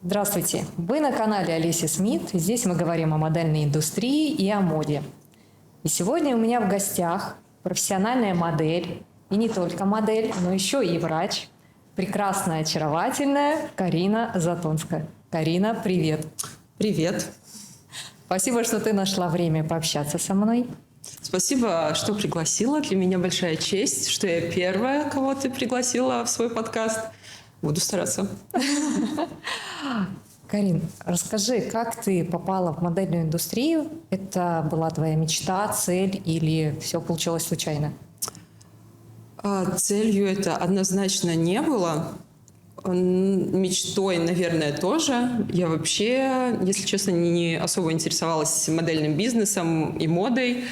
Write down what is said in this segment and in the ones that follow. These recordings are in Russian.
Здравствуйте! Вы на канале Олеси Смит. Здесь мы говорим о модельной индустрии и о моде. И сегодня у меня в гостях профессиональная модель, и не только модель, но еще и врач, прекрасная, очаровательная Карина Затонская. Карина, привет! Привет! Спасибо, что ты нашла время пообщаться со мной. Спасибо, что пригласила. Для меня большая честь, что я первая, кого ты пригласила в свой подкаст. Буду стараться. Карин, расскажи, как ты попала в модельную индустрию? Это была твоя мечта, цель или все получилось случайно? Целью это однозначно не было. Мечтой, наверное, тоже. Я вообще, если честно, не особо интересовалась модельным бизнесом и модой.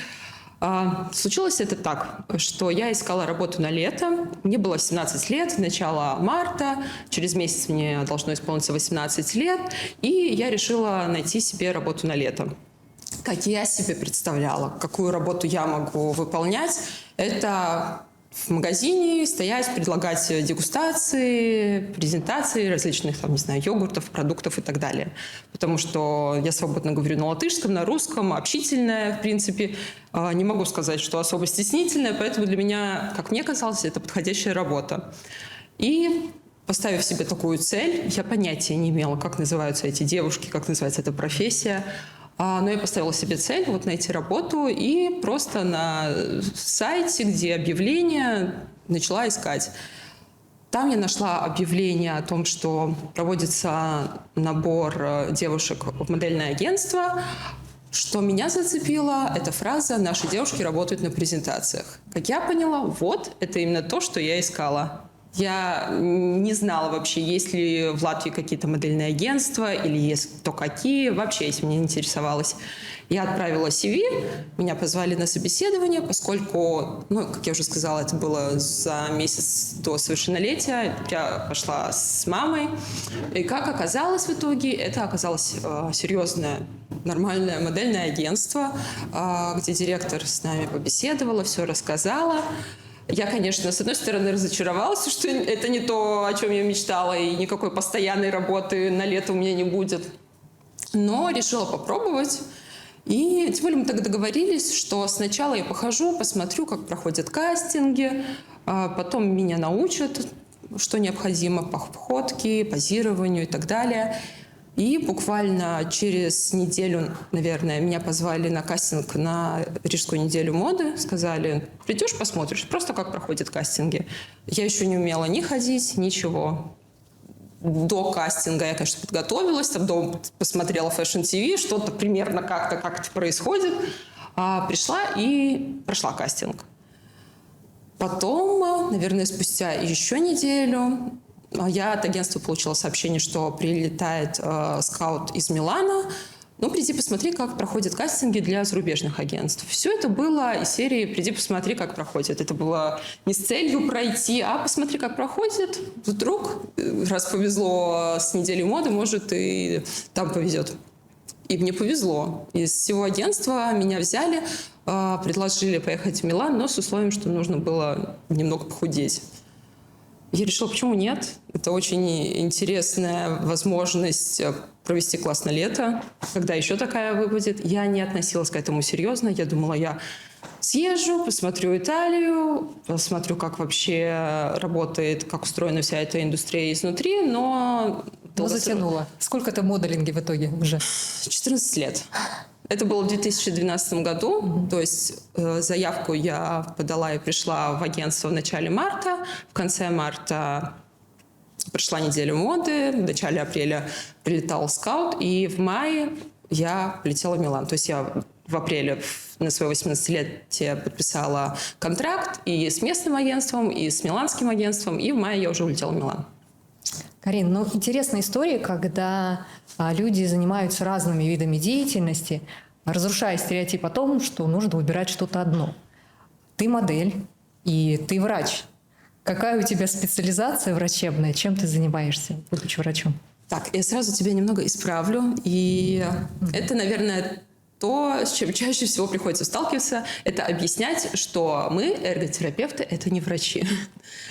Случилось это так, что я искала работу на лето. Мне было 17 лет, начало марта. Через месяц мне должно исполниться 18 лет. И я решила найти себе работу на лето. Как я себе представляла, какую работу я могу выполнять, это в магазине стоять, предлагать дегустации, презентации различных, там, не знаю, йогуртов, продуктов и так далее. Потому что я свободно говорю на латышском, на русском, общительная, в принципе. Не могу сказать, что особо стеснительная, поэтому для меня, как мне казалось, это подходящая работа. И поставив себе такую цель, я понятия не имела, как называются эти девушки, как называется эта профессия. Но я поставила себе цель вот найти работу и просто на сайте, где объявления, начала искать. Там я нашла объявление о том, что проводится набор девушек в модельное агентство. Что меня зацепило, эта фраза «наши девушки работают на презентациях». Как я поняла, вот это именно то, что я искала. Я не знала вообще, есть ли в Латвии какие-то модельные агентства или есть, то какие. Вообще этим не интересовалась. Я отправила CV, меня позвали на собеседование, поскольку, как я уже сказала, это было за месяц до совершеннолетия. Я пошла с мамой. И как оказалось в итоге, это оказалось серьезное, нормальное модельное агентство, где директор с нами побеседовала, все рассказала. Я, конечно, с одной стороны разочаровалась, что это не то, о чем я мечтала, и никакой постоянной работы на лето у меня не будет. Но решила попробовать. И тем более мы так договорились, что сначала я похожу, посмотрю, как проходят кастинги, потом меня научат, что необходимо по походке, позированию и так далее. И буквально через неделю, наверное, меня позвали на кастинг на Рижскую неделю моды. Сказали, придешь, посмотришь, просто как проходят кастинги. Я еще не умела ни ходить, ничего. До кастинга я, конечно, подготовилась, там дома посмотрела Fashion TV, что-то примерно как это происходит. Пришла и прошла кастинг. Потом, наверное, спустя еще неделю я от агентства получила сообщение, что прилетает скаут из Милана. Приди, посмотри, как проходят кастинги для зарубежных агентств. Все это было из серии «Приди, посмотри, как проходит». Это было не с целью пройти, а посмотри, как проходит. Вдруг, раз повезло с неделей моды, может, и там повезет. И мне повезло. Из всего агентства меня взяли, предложили поехать в Милан, но с условием, что нужно было немного похудеть. Я решила, почему нет? Это очень интересная возможность провести классное лето. Когда еще такая выпадет? Я не относилась к этому серьезно. Я думала, я съезжу, посмотрю Италию, посмотрю, как вообще работает, как устроена вся эта индустрия изнутри, но... Затянула. Сколько ты моделинги в итоге уже? 14 лет. Это было в 2012 году, то есть заявку я подала и пришла в агентство в начале марта. В конце марта прошла неделя моды, в начале апреля прилетал скаут, и в мае я полетела в Милан. То есть я в апреле на свое 18-летие подписала контракт и с местным агентством, и с миланским агентством, и в мае я уже улетела в Милан. Карин, интересная история, когда люди занимаются разными видами деятельности, разрушая стереотип о том, что нужно выбирать что-то одно. Ты модель и ты врач. Какая у тебя специализация врачебная? Чем ты занимаешься, будучи врачом? Так, я сразу тебя немного исправлю. И это, наверное, то, с чем чаще всего приходится сталкиваться, это объяснять, что мы, эрготерапевты, это не врачи.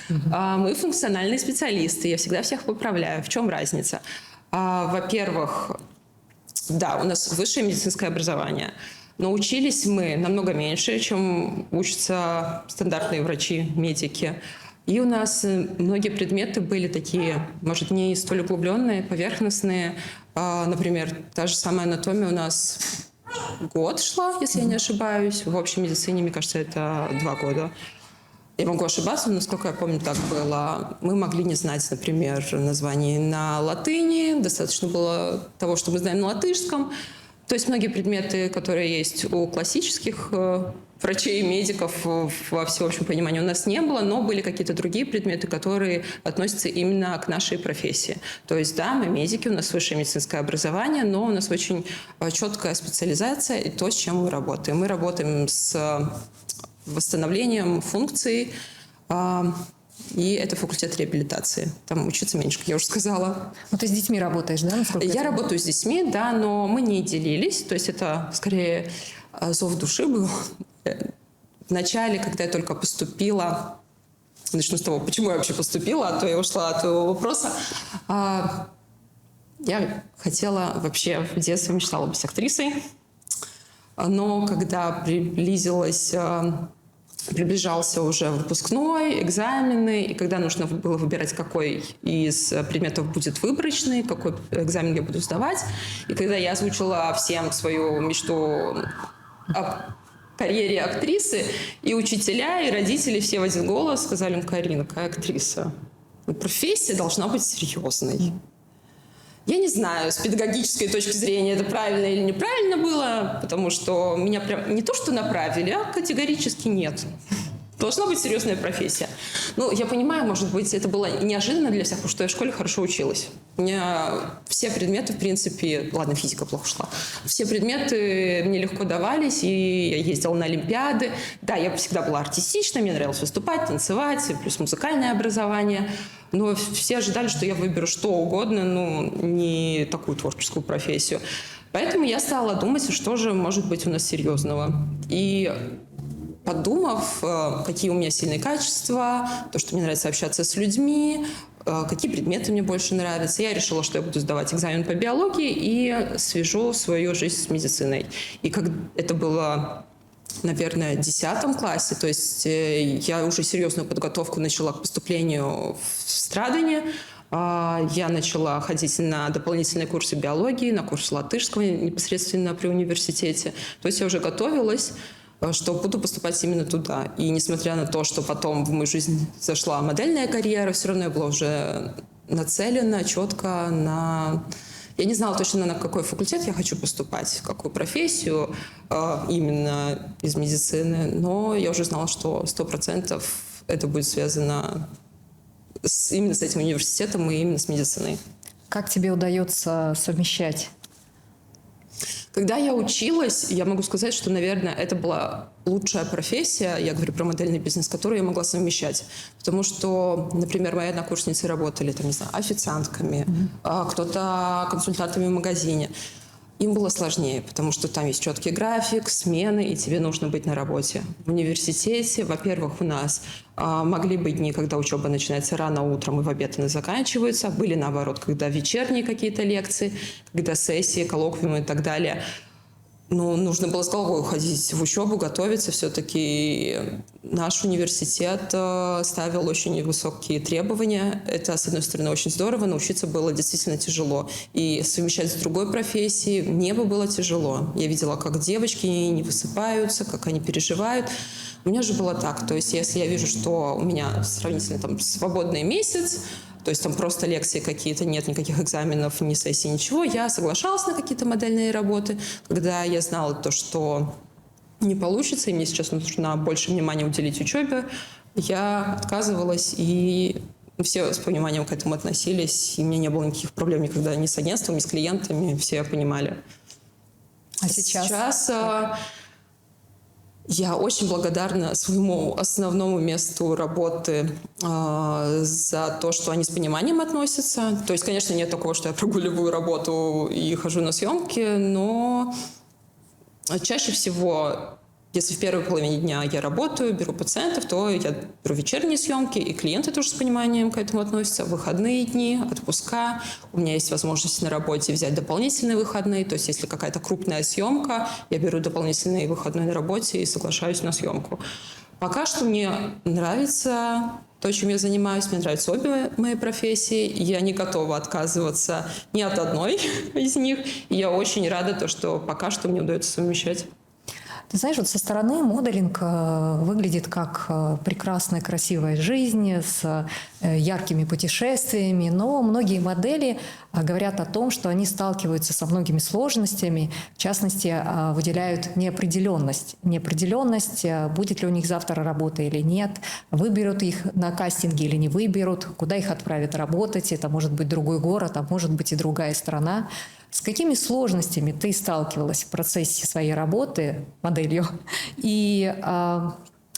Мы функциональные специалисты. Я всегда всех поправляю. В чем разница? Во-первых, да, у нас высшее медицинское образование, но учились мы намного меньше, чем учатся стандартные врачи, медики. И у нас многие предметы были такие, может, не столь углубленные, поверхностные. Например, та же самая анатомия у нас год шла, если я не ошибаюсь. В общей медицине, мне кажется, это 2 года. Я могу ошибаться, но, насколько я помню, так было. Мы могли не знать, например, названий на латыни. Достаточно было того, что мы знаем на латышском. То есть многие предметы, которые есть у классических врачей и медиков, во всеобщем понимании у нас не было, но были какие-то другие предметы, которые относятся именно к нашей профессии. То есть, да, мы медики, у нас высшее медицинское образование, но у нас очень четкая специализация и то, с чем мы работаем. Мы работаем с восстановлением функций, и это факультет реабилитации. Там учиться меньше, как я уже сказала. Ну, ты с детьми работаешь, да? Я работаю с детьми, да, но мы не делились. То есть это скорее зов души был. Вначале, когда я только поступила, начну с того, почему я вообще поступила, а то я ушла от твоего вопроса. Я хотела вообще в детстве, мечтала быть актрисой. Но когда приближался уже выпускной, экзамены, и когда нужно было выбирать, какой из предметов будет выборочный, какой экзамен я буду сдавать, и когда я озвучила всем свою мечту о карьере актрисы, и учителя, и родители все в один голос сказали: Карина, какая актриса? Профессия должна быть серьезной. Я не знаю, с педагогической точки зрения это правильно или неправильно было, потому что меня прям не то что направили, а категорически нет. Должна быть серьезная профессия. Ну, я понимаю, может быть, это было неожиданно для всех, потому что я в школе хорошо училась. У меня все предметы, в принципе... Ладно, физика плохо шла. Все предметы мне легко давались, и я ездила на олимпиады. Да, я всегда была артистичной, мне нравилось выступать, танцевать, плюс музыкальное образование. Но все ожидали, что я выберу что угодно, но не такую творческую профессию. Поэтому я стала думать, что же может быть у нас серьезного. И подумав, какие у меня сильные качества, то, что мне нравится общаться с людьми, какие предметы мне больше нравятся, я решила, что я буду сдавать экзамен по биологии и свяжу свою жизнь с медициной. И как это было, наверное, в 10 классе, то есть я уже серьезную подготовку начала к поступлению в Страдане. Я начала ходить на дополнительные курсы биологии, на курс латышского непосредственно при университете. То есть я уже готовилась, что буду поступать именно туда. И несмотря на то, что потом в мою жизнь зашла модельная карьера, все равно я была уже нацелена четко на... Я не знала точно, на какой факультет я хочу поступать, в какую профессию именно из медицины, но я уже знала, что 100% это будет связано именно с этим университетом и именно с медициной. Как тебе удается совмещать? Когда я училась, я могу сказать, что, наверное, это была лучшая профессия, я говорю про модельный бизнес, которую я могла совмещать. Потому что, например, мои однокурсницы работали, там, не знаю, официантками, кто-то консультантами в магазине. Им было сложнее, потому что там есть четкий график, смены, и тебе нужно быть на работе. В университете, во-первых, у нас могли быть дни, когда учеба начинается рано утром и в обед она заканчивается. Были, наоборот, когда вечерние какие-то лекции, когда сессии, коллоквиумы и так далее. Ну, нужно было с головой уходить в учебу, готовиться. Все-таки наш университет ставил очень высокие требования. Это, с одной стороны, очень здорово, но учиться было действительно тяжело. И совмещать с другой профессией мне бы было тяжело. Я видела, как девочки не высыпаются, как они переживают. У меня же было так. То есть, если я вижу, что у меня сравнительно там свободный месяц, то есть там просто лекции какие-то, нет никаких экзаменов, ни сессий, ничего. Я соглашалась на какие-то модельные работы, когда я знала то, что не получится, и мне сейчас нужно больше внимания уделить учебе. Я отказывалась, и все с пониманием к этому относились, и у меня не было никаких проблем никогда ни с агентством, ни с клиентами, все понимали. А сейчас? Я очень благодарна своему основному месту работы за то, что они с пониманием относятся. То есть, конечно, нет такого, что я прогуливаю работу и хожу на съемки, но чаще всего Если в первой половине дня я работаю, беру пациентов, то я беру вечерние съемки, и клиенты тоже с пониманием к этому относятся. Выходные дни, отпуска. У меня есть возможность на работе взять дополнительные выходные. То есть если какая-то крупная съемка, я беру дополнительные выходные на работе и соглашаюсь на съемку. Пока что мне нравится то, чем я занимаюсь. Мне нравятся обе мои профессии. Я не готова отказываться ни от одной из них. И я очень рада, что пока что мне удается совмещать. Ты знаешь, вот со стороны моделинг выглядит как прекрасная, красивая жизнь с яркими путешествиями, но многие модели говорят о том, что они сталкиваются со многими сложностями, в частности, выделяют неопределенность. Неопределенность, будет ли у них завтра работа или нет, выберут их на кастинге или не выберут, куда их отправят работать, это может быть другой город, а может быть и другая страна. С какими сложностями ты сталкивалась в процессе своей работы моделью? И,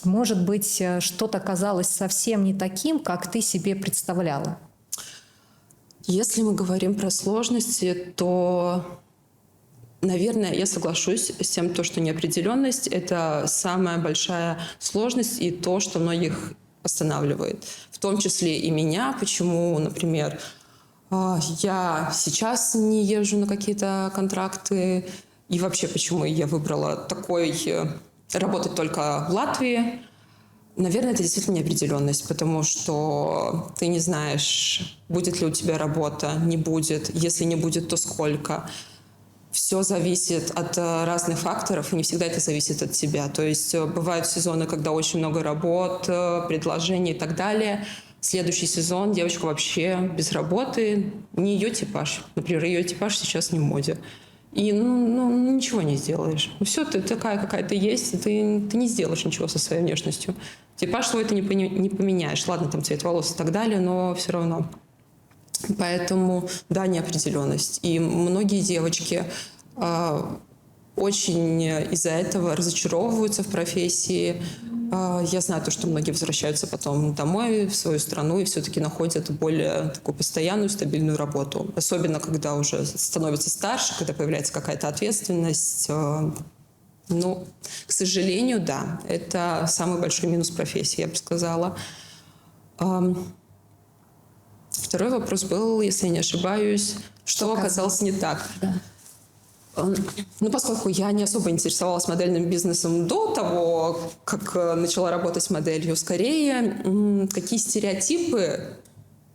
может быть, что-то казалось совсем не таким, как ты себе представляла? Если мы говорим про сложности, то, наверное, я соглашусь с тем, что неопределенность – это самая большая сложность и то, что многих останавливает. В том числе и меня. Почему, например, я сейчас не езжу на какие-то контракты. И вообще, почему я выбрала работать только в Латвии. Наверное, это действительно неопределенность, потому что ты не знаешь, будет ли у тебя работа, не будет. Если не будет, то сколько. Все зависит от разных факторов, и не всегда это зависит от тебя. То есть бывают сезоны, когда очень много работ, предложений и так далее. Следующий сезон девочка вообще без работы, не ее типаж. Например, ее типаж сейчас не в моде. И ничего не сделаешь. Все, ты такая, какая ты есть, и ты не сделаешь ничего со своей внешностью. Типаж свой ты не поменяешь. Ладно, там цвет волос и так далее, но все равно. Поэтому, да, неопределенность. И многие девочки очень из-за этого разочаровываются в профессии. Я знаю, что многие возвращаются потом домой, в свою страну, и все-таки находят более такую постоянную, стабильную работу. Особенно, когда уже становятся старше, когда появляется какая-то ответственность. К сожалению, да, это самый большой минус профессии, я бы сказала. Второй вопрос был, если я не ошибаюсь, что оказалось не так. Да. Поскольку я не особо интересовалась модельным бизнесом до того, как начала работать с моделью, скорее, какие стереотипы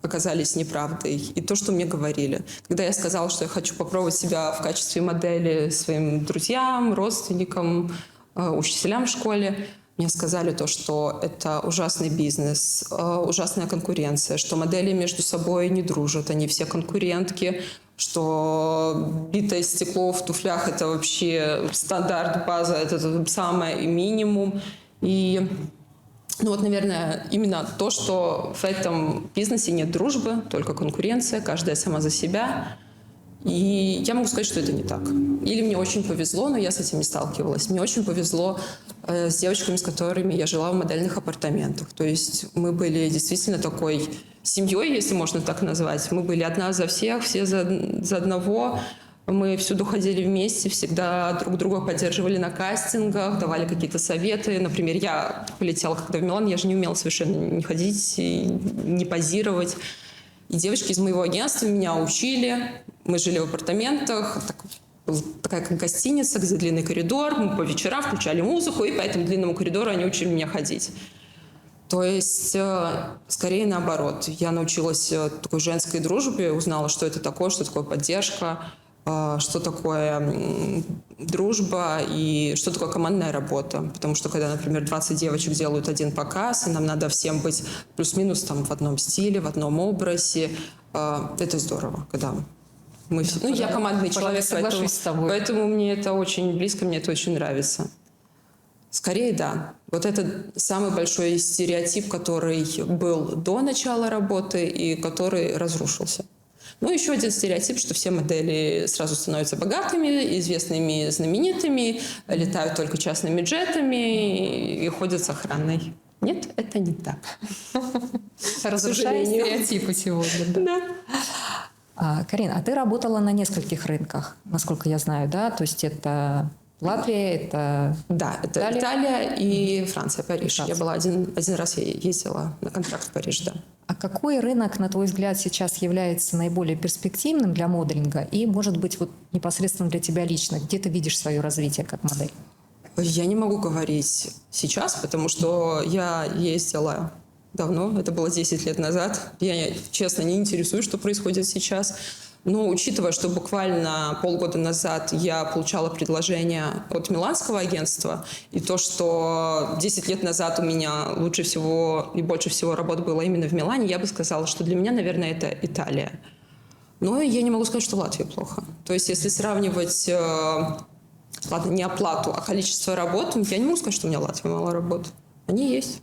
оказались неправдой и то, что мне говорили. Когда я сказала, что я хочу попробовать себя в качестве модели своим друзьям, родственникам, учителям в школе, мне сказали что это ужасный бизнес, ужасная конкуренция, что модели между собой не дружат, они все конкурентки, что битое стекло в туфлях – это вообще стандарт, база, это самое минимум. И, наверное, именно то, что в этом бизнесе нет дружбы, только конкуренция, каждая сама за себя. И я могу сказать, что это не так. Или мне очень повезло, но я с этим не сталкивалась. Мне очень повезло с девочками, с которыми я жила в модельных апартаментах. То есть мы были действительно такой семьей, если можно так назвать. Мы были одна за всех, все за одного. Мы всюду ходили вместе, всегда друг друга поддерживали на кастингах, давали какие-то советы. Например, я полетела когда в Милан, я же не умела совершенно не ходить, не позировать. И девочки из моего агентства меня учили. Мы жили в апартаментах, такая как гостиница, где длинный коридор. Мы по вечерам включали музыку, и по этому длинному коридору они учили меня ходить. То есть, скорее наоборот. Я научилась такой женской дружбе, узнала, что это такое поддержка, что такое дружба и что такое командная работа. Потому что когда, например, 20 девочек делают один показ, и нам надо всем быть плюс-минус в одном стиле, в одном образе, это здорово, когда мы все... я командный человек, поэтому мне это очень близко, мне это очень нравится. Скорее, да. Вот это самый большой стереотип, который был до начала работы и который разрушился. Еще один стереотип, что все модели сразу становятся богатыми, известными, знаменитыми, летают только частными джетами и ходят с охраной. Нет, это не так. Разрушая стереотипы сегодня. Да. Карин, а ты работала на нескольких рынках, насколько я знаю, да? То есть это Латвия, это... Да, это Италия и Франция, Париж. Я была один раз, я ездила на контракт в Париж, да. А какой рынок, на твой взгляд, сейчас является наиболее перспективным для моделинга и, может быть, вот непосредственно для тебя лично? Где ты видишь свое развитие как модель? Я не могу говорить сейчас, потому что я ездила давно, это было 10 лет назад. Я, честно, не интересуюсь, что происходит сейчас. Но учитывая, что буквально полгода назад я получала предложение от миланского агентства, и то, что 10 лет назад у меня лучше всего и больше всего работ было именно в Милане, я бы сказала, что для меня, наверное, это Италия. Но я не могу сказать, что Латвия плохо. То есть если сравнивать, ладно, не оплату, а количество работ, я не могу сказать, что у меня в Латвии мало работ. Они есть.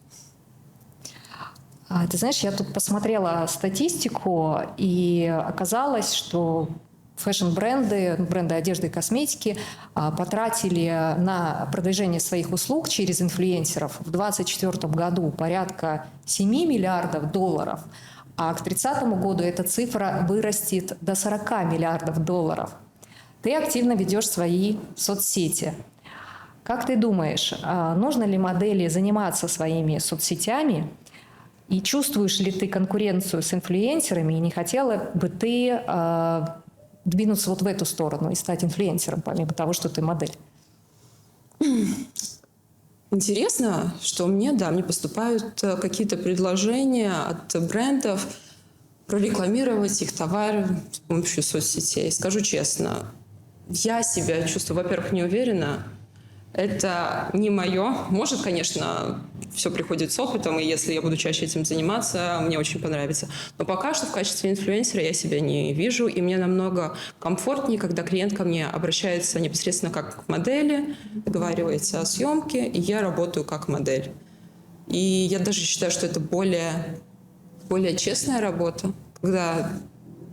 Ты знаешь, я тут посмотрела статистику, и оказалось, что фэшн-бренды, бренды одежды и косметики потратили на продвижение своих услуг через инфлюенсеров в 2024 году порядка 7 миллиардов долларов, а к 2030 году эта цифра вырастет до 40 миллиардов долларов. Ты активно ведешь свои соцсети. Как ты думаешь, нужно ли модели заниматься своими соцсетями? И чувствуешь ли ты конкуренцию с инфлюенсерами, и не хотела бы ты двинуться вот в эту сторону и стать инфлюенсером, помимо того, что ты модель? Интересно, что мне поступают какие-то предложения от брендов прорекламировать их товары с помощью соцсетей. Скажу честно, я себя чувствую, во-первых, неуверенно. Это не мое. Может, конечно, все приходит с опытом, и если я буду чаще этим заниматься, мне очень понравится. Но пока что в качестве инфлюенсера я себя не вижу, и мне намного комфортнее, когда клиент ко мне обращается непосредственно как к модели, договаривается о съемке, и я работаю как модель. И я даже считаю, что это более честная работа, когда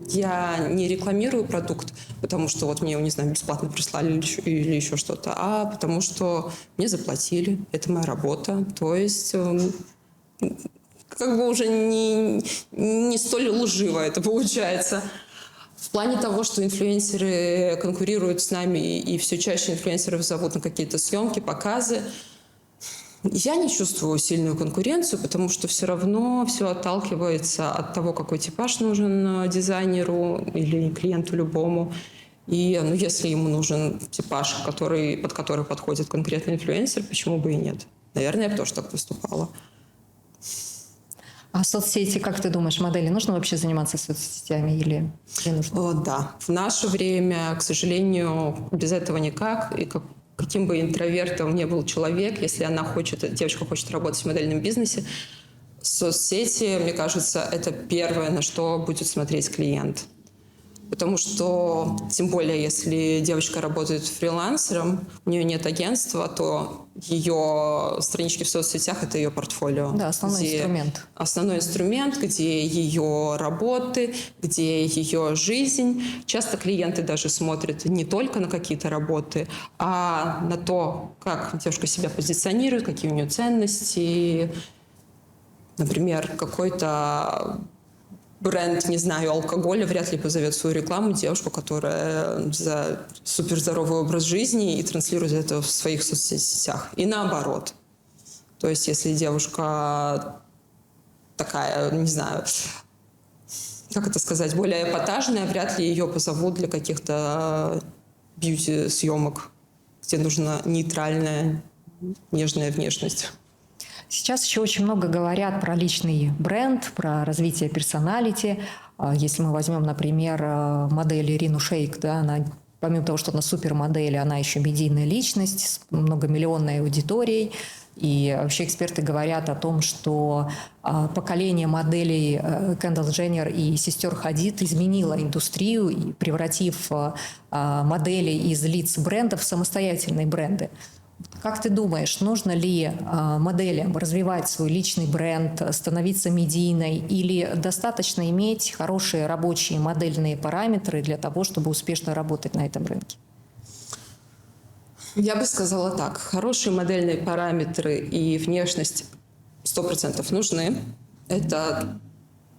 я не рекламирую продукт, потому что вот мне его, не знаю, бесплатно прислали или еще что-то, а потому что мне заплатили. Это моя работа. То есть как бы уже не столь лживо это получается. В плане того, что инфлюенсеры конкурируют с нами, и все чаще инфлюенсеров зовут на какие-то съемки, показы, я не чувствую сильную конкуренцию, потому что все равно все отталкивается от того, какой типаж нужен дизайнеру или клиенту любому. И если ему нужен типаж, под который подходит конкретный инфлюенсер, почему бы и нет? Наверное, я бы тоже так поступала. А соцсети, как ты думаешь, модели нужно вообще заниматься соцсетями или не нужно? Да. В наше время, к сожалению, без этого никак. И каким бы интровертом ни был человек, если девочка хочет работать в модельном бизнесе, соцсети, мне кажется, это первое, на что будет смотреть клиент. Потому что, тем более, если девочка работает фрилансером, у нее нет агентства, то ее странички в соцсетях – это ее портфолио. Да, основной инструмент. Основной инструмент, где ее работы, где ее жизнь. Часто клиенты даже смотрят не только на какие-то работы, а на то, как девушка себя позиционирует, какие у нее ценности. Например, какой-то бренд, не знаю, алкоголя вряд ли позовет свою рекламу девушку, которая за суперздоровый образ жизни и транслирует это в своих соцсетях. И наоборот. То есть, если девушка такая, не знаю, как это сказать, более эпатажная, вряд ли ее позовут для каких-то бьюти-съемок, где нужна нейтральная, нежная внешность. Сейчас еще очень много говорят про личный бренд, про развитие персоналити. Если мы возьмем, например, модель Ирину Шейк, да, она, помимо того, что она супермодель, она еще медийная личность с многомиллионной аудиторией. И вообще эксперты говорят о том, что поколение моделей Кендалл Дженнер и сестер Хадид изменило индустрию, и превратив модели из лиц брендов в самостоятельные бренды. Как ты думаешь, нужно ли моделям развивать свой личный бренд, становиться медийной, или достаточно иметь хорошие рабочие модельные параметры для того, чтобы успешно работать на этом рынке? Я бы сказала так. Хорошие модельные параметры и внешность 100% нужны. Это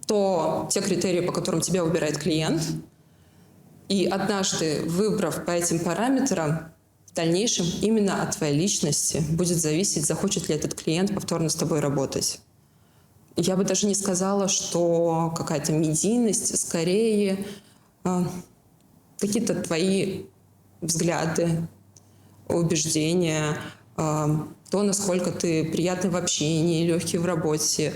те критерии, по которым тебя выбирает клиент. И однажды, выбрав по этим параметрам, дальнейшем именно от твоей личности будет зависеть, захочет ли этот клиент повторно с тобой работать. Я бы даже не сказала, что какая-то медийность, скорее какие-то твои взгляды, убеждения, то, насколько ты приятный в общении, легкий в работе.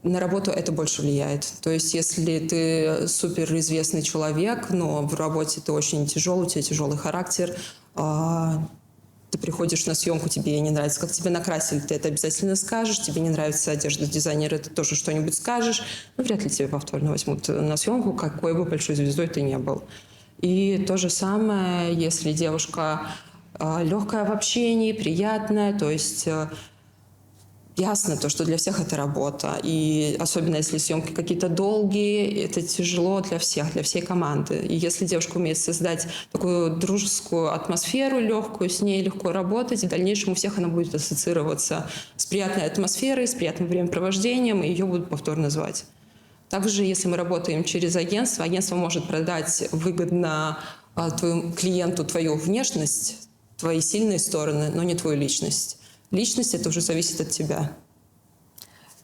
На работу это больше влияет. То есть если ты суперизвестный человек, но в работе ты очень тяжелый, у тебя тяжелый характер, ты приходишь на съемку, тебе не нравится, как тебя накрасили, ты это обязательно скажешь, тебе не нравится одежда дизайнера, ты тоже что-нибудь скажешь, но вряд ли тебя повторно возьмут на съемку, какой бы большой звездой ты ни был. И то же самое, если девушка легкая в общении, приятная, то есть ясно то, что для всех это работа. И особенно если съемки какие-то долгие, это тяжело для всех, для всей команды. И если девушка умеет создать такую дружескую атмосферу легкую, с ней легко работать, в дальнейшем у всех она будет ассоциироваться с приятной атмосферой, с приятным времяпровождением, и ее будут повторно звать. Также, если мы работаем через агентство, агентство может продать выгодно твоему клиенту твою внешность, твои сильные стороны, но не твою личность. Личность – это уже зависит от тебя.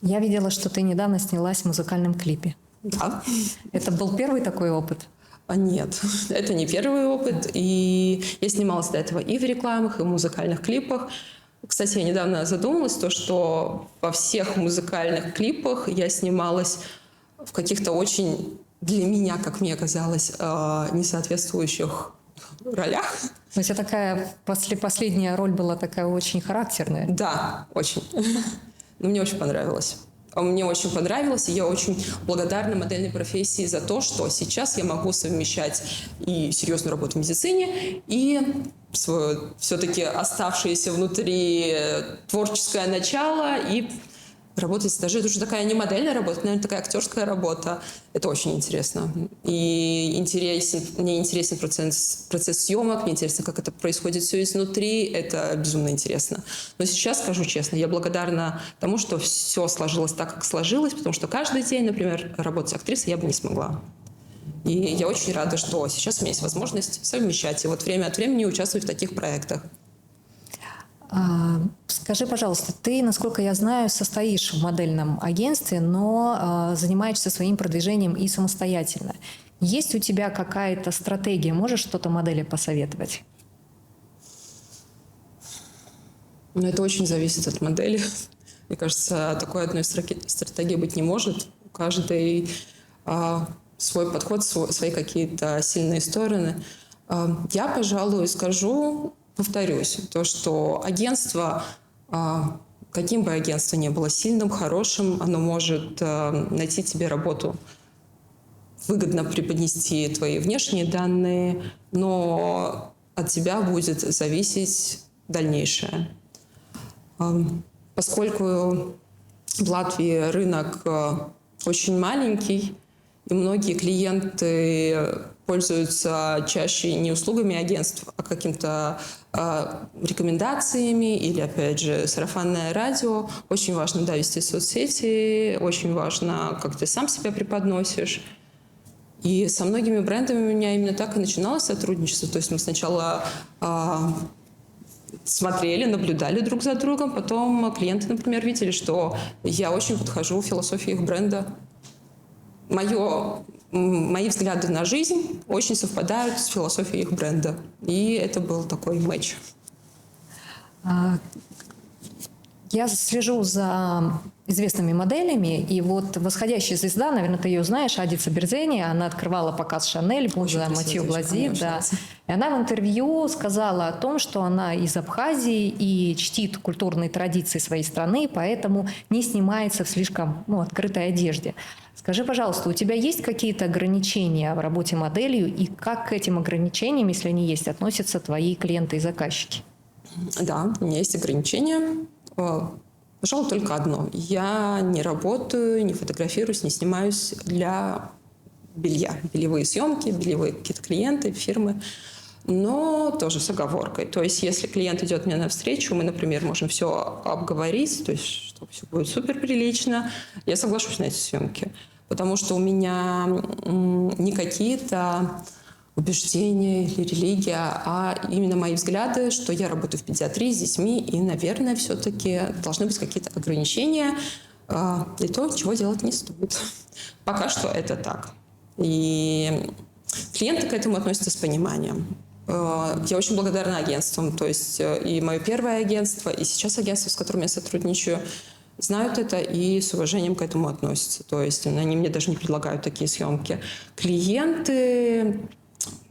Я видела, что ты недавно снялась в музыкальном клипе. Да. Это был первый такой опыт? Нет, это не первый опыт. И я снималась до этого и в рекламах, и в музыкальных клипах. Кстати, я недавно задумалась, то, что во всех музыкальных клипах я снималась в каких-то очень, для меня, как мне казалось, несоответствующих ролях. У тебя такая последняя роль была такая очень характерная. Да, очень. Но мне очень понравилось. Мне очень понравилось, и я очень благодарна модельной профессии за то, что сейчас я могу совмещать и серьезную работу в медицине, и свое все-таки оставшееся внутри творческое начало, и работать даже, это уже такая не модельная работа, наверное, такая актерская работа. Это очень интересно. И мне интересен процесс съемок, мне интересно, как это происходит все изнутри. Это безумно интересно. Но сейчас, скажу честно, я благодарна тому, что все сложилось так, как сложилось, потому что каждый день, например, работать актрисой я бы не смогла. И я очень рада, что сейчас у меня есть возможность совмещать и вот время от времени участвовать в таких проектах. Скажи, пожалуйста, ты, насколько я знаю, состоишь в модельном агентстве, но занимаешься своим продвижением и самостоятельно. Есть у тебя какая-то стратегия? Можешь что-то модели посоветовать? Но это очень зависит от модели. Мне кажется, такой одной стратегии быть не может. У каждой свой подход, свои какие-то сильные стороны. Я, пожалуй, повторюсь, то, что агентство, каким бы агентство ни было сильным, хорошим, оно может найти тебе работу, выгодно преподнести твои внешние данные, но от тебя будет зависеть дальнейшее. Поскольку в Латвии рынок очень маленький, и многие клиенты пользуются чаще не услугами агентств, а какими-то рекомендациями или, опять же, сарафанное радио. Очень важно, да, вести соцсети, очень важно, как ты сам себя преподносишь. И со многими брендами у меня именно так и начиналось сотрудничество. То есть мы сначала смотрели, наблюдали друг за другом, потом клиенты, например, видели, что я очень подхожу в философии их бренда. Мои взгляды на жизнь очень совпадают с философией их бренда. И это был такой матч. Я слежу за известными моделями, и вот восходящая звезда, наверное, ты ее знаешь, Адица Берзени, она открывала показ Шанель, мужа Матью Блази, да. И она в интервью сказала о том, что она из Абхазии и чтит культурные традиции своей страны, поэтому не снимается в слишком открытой одежде. Скажи, пожалуйста, у тебя есть какие-то ограничения в работе моделью, и как к этим ограничениям, если они есть, относятся твои клиенты и заказчики? Да, у меня есть ограничения. Пожалуй, только одно. Я не работаю, не фотографируюсь, не снимаюсь для белья. Бельевые съемки, бельевые какие-то клиенты, фирмы. Но тоже с оговоркой. То есть, если клиент идет мне навстречу, мы, например, можем все обговорить, то есть, что все будет супер прилично, я соглашусь на эти съемки. Потому что у меня не какие-то убеждения или религия, а именно мои взгляды, что я работаю в педиатрии с детьми, и, наверное, все-таки должны быть какие-то ограничения и то, чего делать не стоит. Пока что это так. И клиенты к этому относятся с пониманием. Я очень благодарна агентствам, то есть и мое первое агентство, и сейчас агентство, с которым я сотрудничаю, знают это и с уважением к этому относятся. То есть они мне даже не предлагают такие съемки. Клиенты...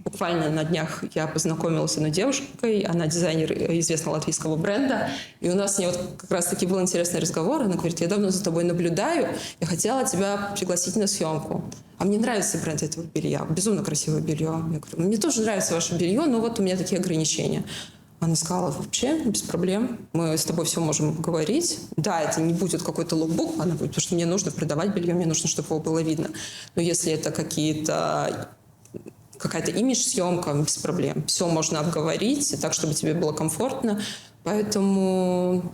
Буквально на днях я познакомилась с одной девушкой, она дизайнер известного латвийского бренда, и у нас с ней вот как раз-таки был интересный разговор. Она говорит: я давно за тобой наблюдаю, я хотела тебя пригласить на съемку. А мне нравится бренд этого белья, безумно красивое белье. Я говорю: мне тоже нравится ваше белье, но вот у меня такие ограничения. Она сказала: вообще без проблем, мы с тобой все можем говорить. Да, это не будет какой-то лукбук, она говорит, потому что мне нужно продавать белье, мне нужно, чтобы его было видно. Но если это какая-то имидж-съемка, без проблем. Все можно обговорить, так, чтобы тебе было комфортно. Поэтому,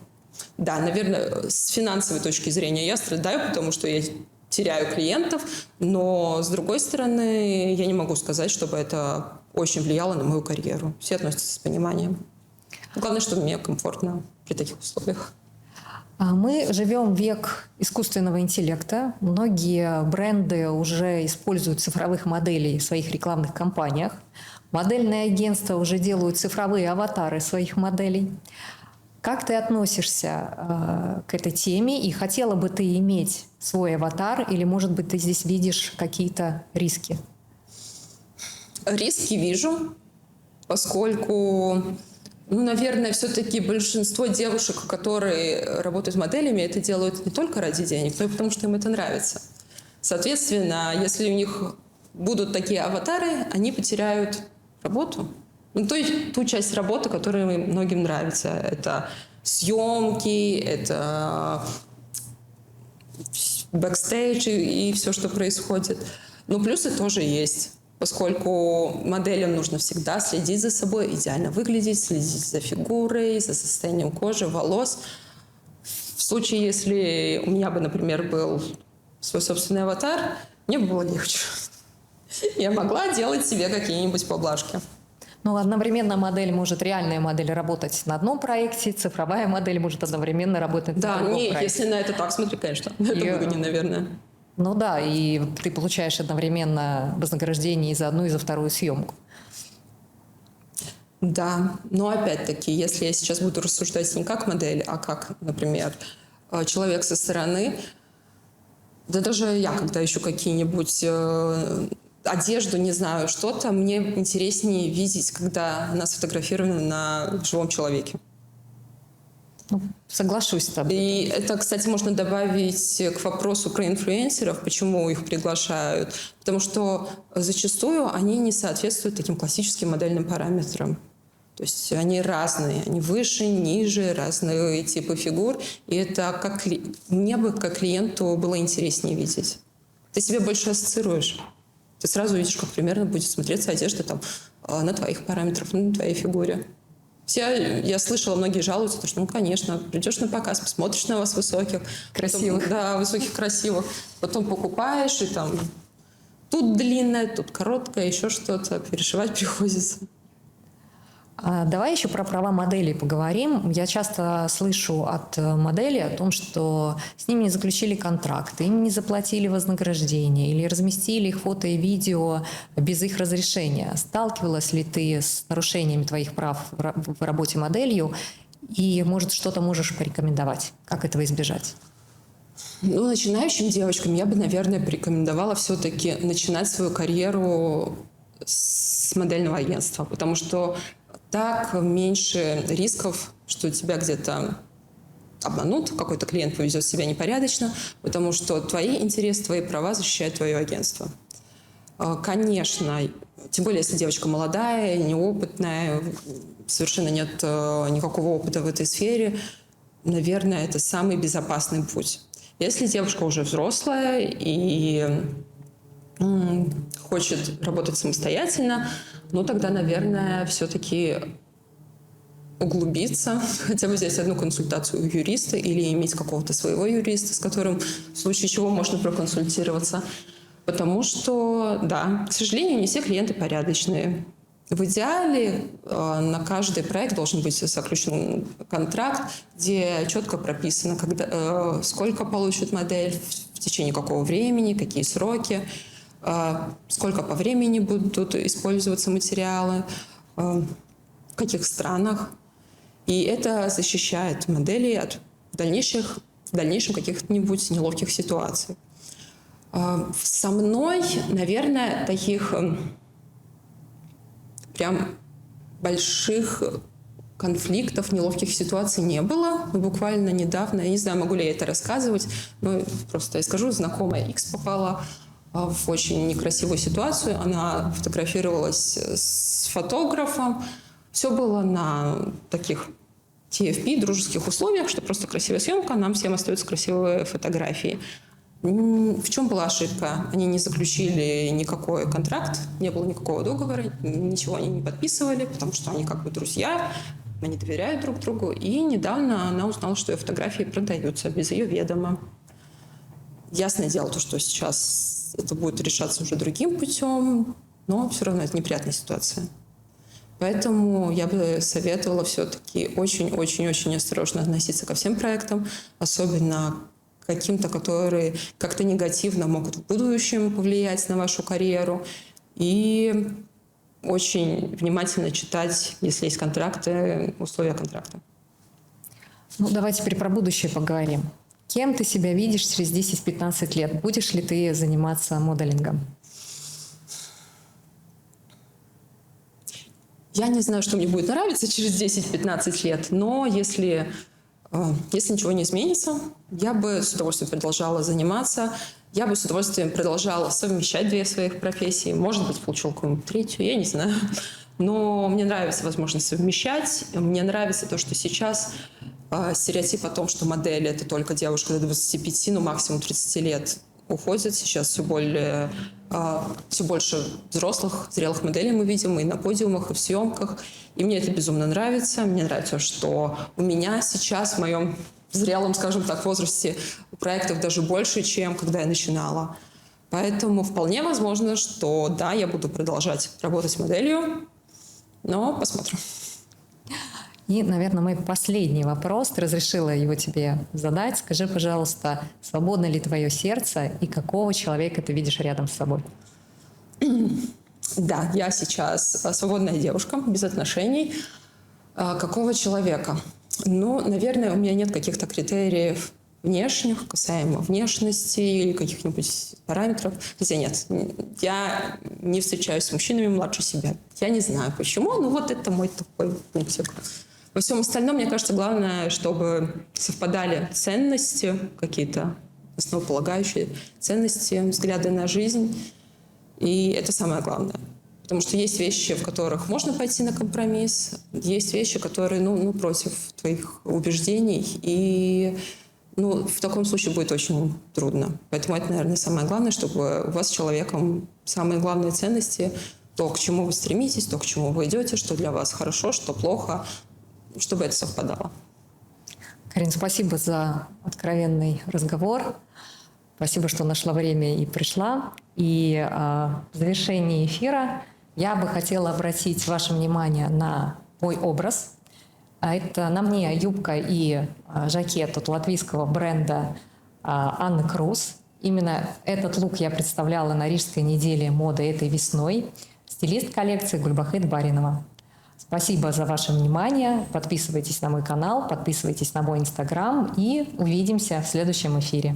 да, наверное, с финансовой точки зрения я страдаю, потому что я теряю клиентов, но, с другой стороны, я не могу сказать, чтобы это очень влияло на мою карьеру. Все относятся с пониманием. Главное, чтобы мне комфортно при таких условиях. Мы живем в век искусственного интеллекта. Многие бренды уже используют цифровых моделей в своих рекламных кампаниях. Модельные агентства уже делают цифровые аватары своих моделей. Как ты относишься к этой теме? И хотела бы ты иметь свой аватар? Или, может быть, ты здесь видишь какие-то риски? Риски вижу, поскольку... наверное, все-таки большинство девушек, которые работают моделями, это делают не только ради денег, но и потому, что им это нравится. Соответственно, если у них будут такие аватары, они потеряют работу. То есть ту часть работы, которая многим нравится. Это съемки, это бэкстейдж и все, что происходит. Но плюсы тоже есть. Поскольку моделям нужно всегда следить за собой, идеально выглядеть, следить за фигурой, за состоянием кожи, волос. В случае, если у меня бы, например, был свой собственный аватар, мне бы было легче. Я могла делать себе какие-нибудь поблажки. Но одновременно реальная модель работать на одном проекте, цифровая модель может одновременно работать на другом проекте. Да, если на это так смотреть, конечно, это выгоднее, наверное. Ну да, и ты получаешь одновременно вознаграждение и за одну, и за вторую съемку. Да, но опять-таки, если я сейчас буду рассуждать не как модель, а как, например, человек со стороны, да даже я, когда ищу какие-нибудь одежду, не знаю, что-то, мне интереснее видеть, когда она сфотографирована на живом человеке. Соглашусь с тобой. И это, кстати, можно добавить к вопросу про инфлюенсеров, почему их приглашают. Потому что зачастую они не соответствуют таким классическим модельным параметрам. То есть они разные, они выше, ниже, разные типы фигур. И это мне бы как клиенту было интереснее видеть. Ты себе больше ассоциируешь. Ты сразу видишь, как примерно будет смотреться одежда на твоих параметрах, на твоей фигуре. Я слышала, многие жалуются, что, конечно, придешь на показ, посмотришь на вас высоких. Красивых. Да, высоких, красивых. Потом покупаешь, и тут длинное, тут короткое, еще что-то. Перешивать приходится. Давай еще про права моделей поговорим. Я часто слышу от моделей о том, что с ними не заключили контракты, им не заплатили вознаграждение или разместили их фото и видео без их разрешения. Сталкивалась ли ты с нарушениями твоих прав в работе моделью? И, может, что-то можешь порекомендовать? Как этого избежать? Начинающим девочкам я бы, наверное, порекомендовала все-таки начинать свою карьеру с модельного агентства, потому что так меньше рисков, что тебя где-то обманут, какой-то клиент поведет себя непорядочно, потому что твои интересы, твои права защищает твое агентство. Конечно, тем более, если девочка молодая, неопытная, совершенно нет никакого опыта в этой сфере, наверное, это самый безопасный путь. Если девушка уже взрослая и хочет работать самостоятельно, тогда, наверное, все-таки углубиться, хотя бы взять одну консультацию у юриста или иметь какого-то своего юриста, с которым в случае чего можно проконсультироваться. Потому что, да, к сожалению, не все клиенты порядочные. В идеале на каждый проект должен быть заключен контракт, где четко прописано, сколько получит модель, в течение какого времени, какие сроки, сколько по времени будут использоваться материалы, в каких странах. И это защищает модели от в дальнейшем каких-нибудь неловких ситуаций. Со мной, наверное, таких прям больших конфликтов, неловких ситуаций не было. Буквально недавно, я не знаю, могу ли я это рассказывать, но просто я скажу, знакомая X попала в очень некрасивую ситуацию. Она фотографировалась с фотографом. Все было на таких TFP, дружеских условиях, что просто красивая съемка, нам всем остаются красивые фотографии. В чем была ошибка? Они не заключили никакой контракт, не было никакого договора, ничего они не подписывали, потому что они как бы друзья, они доверяют друг другу. И недавно она узнала, что ее фотографии продаются без ее ведома. Ясное дело, то, что сейчас это будет решаться уже другим путем, но все равно это неприятная ситуация. Поэтому я бы советовала все-таки очень-очень-очень осторожно относиться ко всем проектам, особенно к каким-то, которые как-то негативно могут в будущем повлиять на вашу карьеру. И очень внимательно читать, если есть контракты, условия контракта. Ну, давай теперь про будущее поговорим. Кем ты себя видишь через 10-15 лет? Будешь ли ты заниматься моделингом? Я не знаю, что мне будет нравиться через 10-15 лет, но если ничего не изменится, я бы с удовольствием продолжала заниматься, я бы с удовольствием продолжала совмещать две своих профессии, может быть, получила какую-нибудь третью, я не знаю. Но мне нравится возможность совмещать, мне нравится то, что сейчас стереотип о том, что модель – это только девушка до 25, ну максимум 30 лет, уходит. Сейчас все больше взрослых, зрелых моделей мы видим и на подиумах, и в съемках. И мне это безумно нравится. Мне нравится, что у меня сейчас в моем зрелом, скажем так, возрасте проектов даже больше, чем когда я начинала. Поэтому вполне возможно, что да, я буду продолжать работать моделью, но посмотрим. И, наверное, мой последний вопрос. Ты разрешила его тебе задать. Скажи, пожалуйста, свободно ли твое сердце и какого человека ты видишь рядом с собой? Да, я сейчас свободная девушка, без отношений. Какого человека? Ну, наверное, у меня нет каких-то критериев внешних, касаемо внешности или каких-нибудь параметров. Хотя нет, я не встречаюсь с мужчинами младше себя. Я не знаю почему, но вот это мой такой пунктик. Во всем остальном, мне кажется, главное, чтобы совпадали ценности, какие-то основополагающие ценности, взгляды на жизнь. И это самое главное. Потому что есть вещи, в которых можно пойти на компромисс, есть вещи, которые против твоих убеждений. И в таком случае будет очень трудно. Поэтому это, наверное, самое главное, чтобы у вас с человеком самые главные ценности, то, к чему вы стремитесь, то, к чему вы идете, что для вас хорошо, что плохо, чтобы это совпадало. Карин, спасибо за откровенный разговор. Спасибо, что нашла время и пришла. И в завершении эфира я бы хотела обратить ваше внимание на мой образ. Это на мне юбка и жакет от латвийского бренда Анны Круз. Именно этот лук я представляла на Рижской неделе моды этой весной. Стилист коллекции Гульбахет Баринова. Спасибо за ваше внимание. Подписывайтесь на мой канал, подписывайтесь на мой Инстаграм и увидимся в следующем эфире.